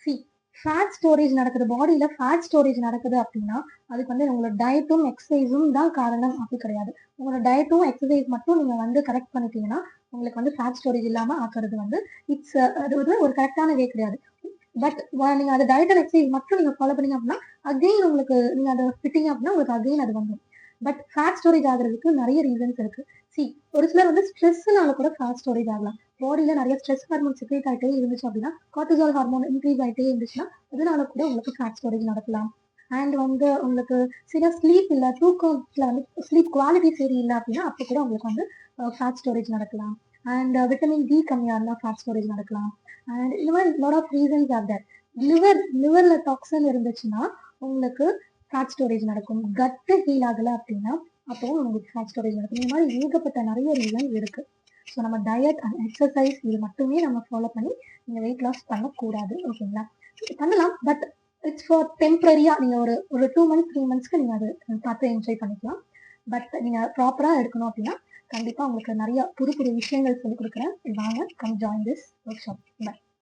C fat storage நடக்குது, பாடியில fat storage நடக்குது அப்படின்னா அதுக்கு வந்து உங்களோட டயட்டும் எக்ஸசைஸும் தான் காரணம் அப்படி கிடையாது. உங்களோட டயட்டும் எக்ஸசைஸ் மட்டும் நீங்க வந்து கரெக்ட் பண்ணிட்டீங்கன்னா உங்களுக்கு வந்து ஃபேட் ஸ்டோரேஜ் இல்லாம ஆக்குறது வந்து அது வந்து ஒரு கரெக்டான வே கிடையாது. பட் நீங்க அந்த டயட் அண்ட் எக்ஸசைஸ் மட்டும் நீங்க ஃபாலோ பண்ணீங்க அப்படின்னா அகெயின் உங்களுக்கு நீங்க அதை விட்டீங்க அப்படின்னா உங்களுக்கு அகெயின் அது வந்துடும். பட் ஃபேட் ஸ்டோரேஜ் ஆகுறதுக்கு நிறைய ரீசன்ஸ் இருக்கு. சி ஒரு சிலர் வந்து ஸ்ட்ரெஸ்னால கூட ஃபேட் ஸ்டோரேஜ் ஆகலாம். பாடியில நிறைய ஸ்ட்ரெஸ் ஹார்மோன் செக்ரேட் ஆகிட்டே இருந்துச்சு அப்படின்னா கார்டிசால் ஹார்மோன் இன்க்ரீஸ் ஆகிட்டே இருந்துச்சுன்னா அதனால கூட உங்களுக்கு ஃபேட் ஸ்டோரேஜ் நடக்கலாம். அண்ட் வந்து உங்களுக்கு சரியா ஸ்லீப் இல்லை, தூக்கத்துல வந்து ஸ்லீப் குவாலிட்டி சரியில்லை அப்படின்னா அப்போ கூட உங்களுக்கு வந்து ஃபேட் ஸ்டோரேஜ் நடக்கலாம். அண்ட் விட்டமின் டி கம்மியாக இருந்தால் ஃபேட் ஸ்டோரேஜ் நடக்கலாம். அண்ட் இந்த மாதிரி lot of reasons are there. லிவர்ல டாக்ஸின் இருந்துச்சுன்னா உங்களுக்கு ஃபேட் ஸ்டோரேஜ் நடக்கும். கட்டு ஹீல் ஆகலை அப்படின்னா அப்போ உங்களுக்கு ஃபேட் ஸ்டோரேஜ் நடக்கும். இந்த மாதிரி ஏகப்பட்ட நிறைய ரீசன்ஸ் இருக்கு. ஸோ நம்ம டயட் அண்ட் எக்ஸசைஸ் இது மட்டுமே நம்ம ஃபாலோ பண்ணி நீங்கள் வெயிட் லாஸ் பண்ணக்கூடாது. ஓகேங்களா? பண்ணலாம், பட் இட்ஸ் ஃபார் டெம்பரரியா. நீங்கள் ஒரு 2 months 3 monthsக்கு நீங்கள் அது பார்த்து என்ஜாய் பண்ணிக்கலாம். பட் நீங்கள் ப்ராப்பராக எடுக்கணும் அப்படின்னா கண்டிப்பாக உங்களுக்கு நிறைய புது புது விஷயங்கள் சொல்லிக் கொடுக்குறேன். வாங்க, come join this workshop. By.